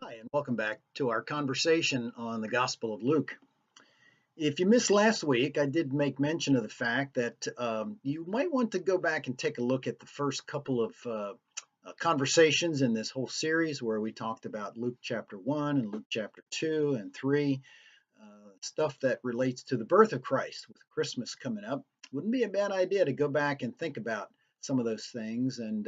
Hi, and welcome back to our conversation on the Gospel of Luke. If you missed last week, I did make mention of the fact that you might want to go back and take a look at the first couple of conversations in this whole series where we talked about Luke chapter 1 and Luke chapter 2 and 3, stuff that relates to the birth of Christ with Christmas coming up. Wouldn't be a bad idea to go back and think about some of those things and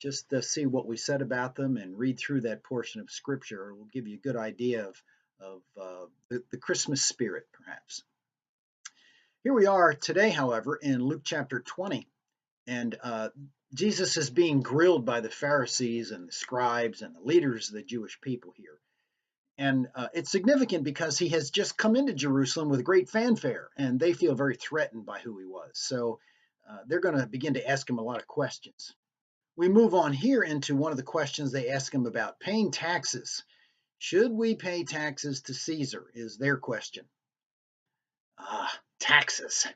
just see what we said about them and read through that portion of scripture will give you a good idea of the Christmas spirit, perhaps. Here we are today, however, in Luke chapter 20, and Jesus is being grilled by the Pharisees and the scribes and the leaders of the Jewish people here. And it's significant because he has just come into Jerusalem with great fanfare, and they feel very threatened by who he was. So they're going to begin to ask him a lot of questions. We move on here into one of the questions they ask him about paying taxes. Should we pay taxes to Caesar is their question. Taxes,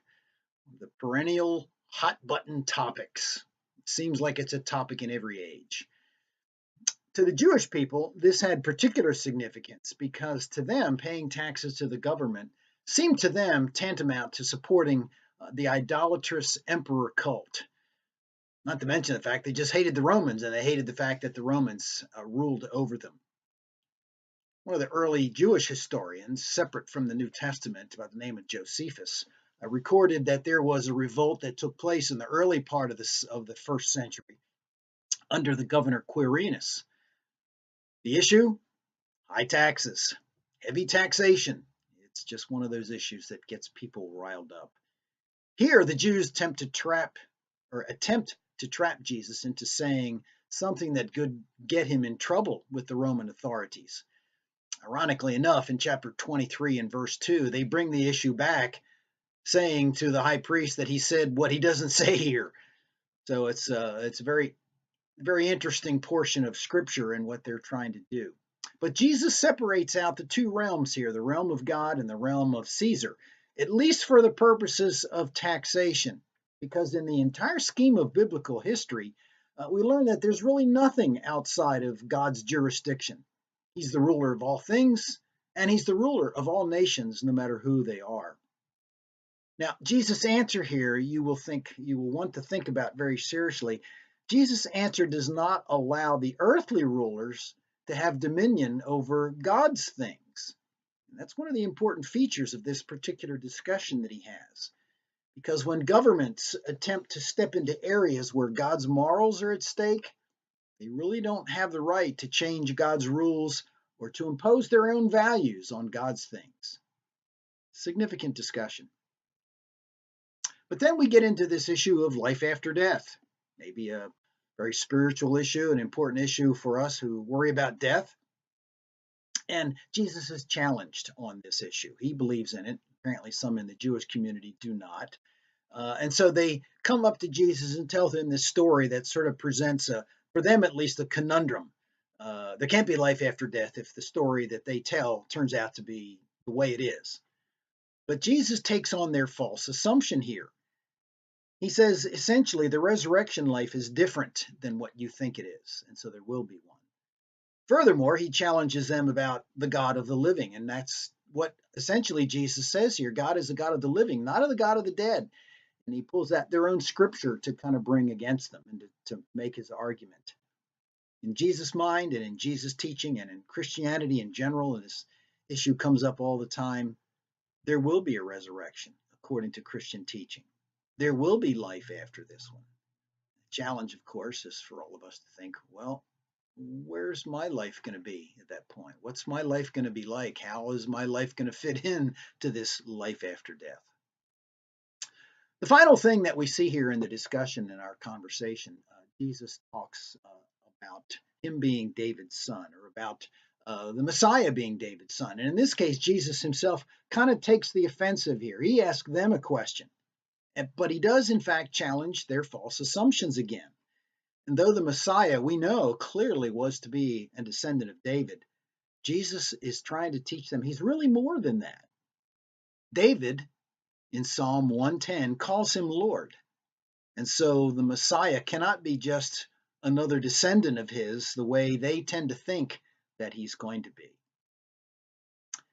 the perennial hot button topics. It seems like it's a topic in every age. To the Jewish people, this had particular significance because to them, paying taxes to the government seemed to them tantamount to supporting the idolatrous emperor cult. Not to mention the fact they just hated the Romans, and they hated the fact that the Romans ruled over them. One of the early Jewish historians, separate from the New Testament, by the name of Josephus, recorded that there was a revolt that took place in the early part of the first century under the governor Quirinius. The issue? High taxes, heavy taxation. It's just one of those issues that gets people riled up. Here, the Jews attempt to trap Jesus into saying something that could get him in trouble with the Roman authorities. Ironically enough, in chapter 23 and verse 2, they bring the issue back, saying to the high priest that he said what he doesn't say here. So it's a very, very interesting portion of scripture and what they're trying to do. But Jesus separates out the two realms here, the realm of God and the realm of Caesar, at least for the purposes of taxation. Because in the entire scheme of biblical history, we learn that there's really nothing outside of God's jurisdiction. He's the ruler of all things, and he's the ruler of all nations, no matter who they are. Now, Jesus' answer here, you will want to think about very seriously. Jesus' answer does not allow the earthly rulers to have dominion over God's things. And that's one of the important features of this particular discussion that he has. Because when governments attempt to step into areas where God's morals are at stake, they really don't have the right to change God's rules or to impose their own values on God's things. Significant discussion. But then we get into this issue of life after death, maybe a very spiritual issue, an important issue for us who worry about death. And Jesus is challenged on this issue. He believes in it. Apparently, some in the Jewish community do not. And so they come up to Jesus and tell him this story that sort of presents, for them at least, a conundrum. There can't be life after death if the story that they tell turns out to be the way it is. But Jesus takes on their false assumption here. He says, essentially, the resurrection life is different than what you think it is, and so there will be one. Furthermore, he challenges them about the God of the living, and that's what essentially Jesus says here. God is the God of the living, not of the God of the dead. And he pulls out their own scripture to kind of bring against them and to make his argument. In Jesus' mind and in Jesus' teaching and in Christianity in general, and this issue comes up all the time, there will be a resurrection according to Christian teaching. There will be life after this one. The challenge, of course, is for all of us to think, well, where's my life going to be at that point? What's my life going to be like? How is my life going to fit in to this life after death? The final thing that we see here in the discussion in our conversation, Jesus talks about him being David's son, or about the Messiah being David's son. And in this case, Jesus himself kind of takes the offensive here. He asks them a question, but he does in fact challenge their false assumptions again. And though the Messiah, we know, clearly was to be a descendant of David, Jesus is trying to teach them he's really more than that. David, in Psalm 110, calls him Lord. And so the Messiah cannot be just another descendant of his, the way they tend to think that he's going to be.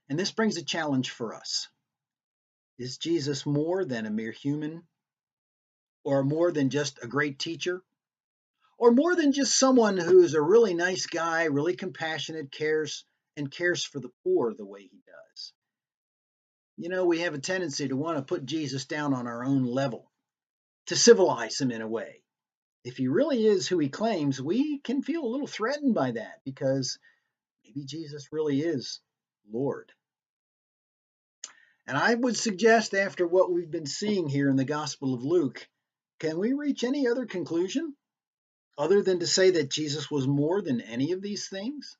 And this brings a challenge for us. Is Jesus more than a mere human, or more than just a great teacher, or more than just someone who's a really nice guy, really compassionate, cares for the poor the way he does? You know, we have a tendency to want to put Jesus down on our own level, to civilize him in a way. If he really is who he claims, we can feel a little threatened by that because maybe Jesus really is Lord. And I would suggest, after what we've been seeing here in the Gospel of Luke, can we reach any other conclusion other than to say that Jesus was more than any of these things?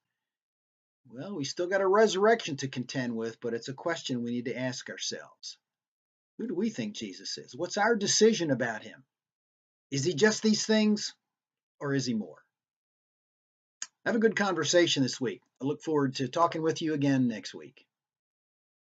Well, we still got a resurrection to contend with, but it's a question we need to ask ourselves. Who do we think Jesus is? What's our decision about him? Is he just these things, or is he more? Have a good conversation this week. I look forward to talking with you again next week.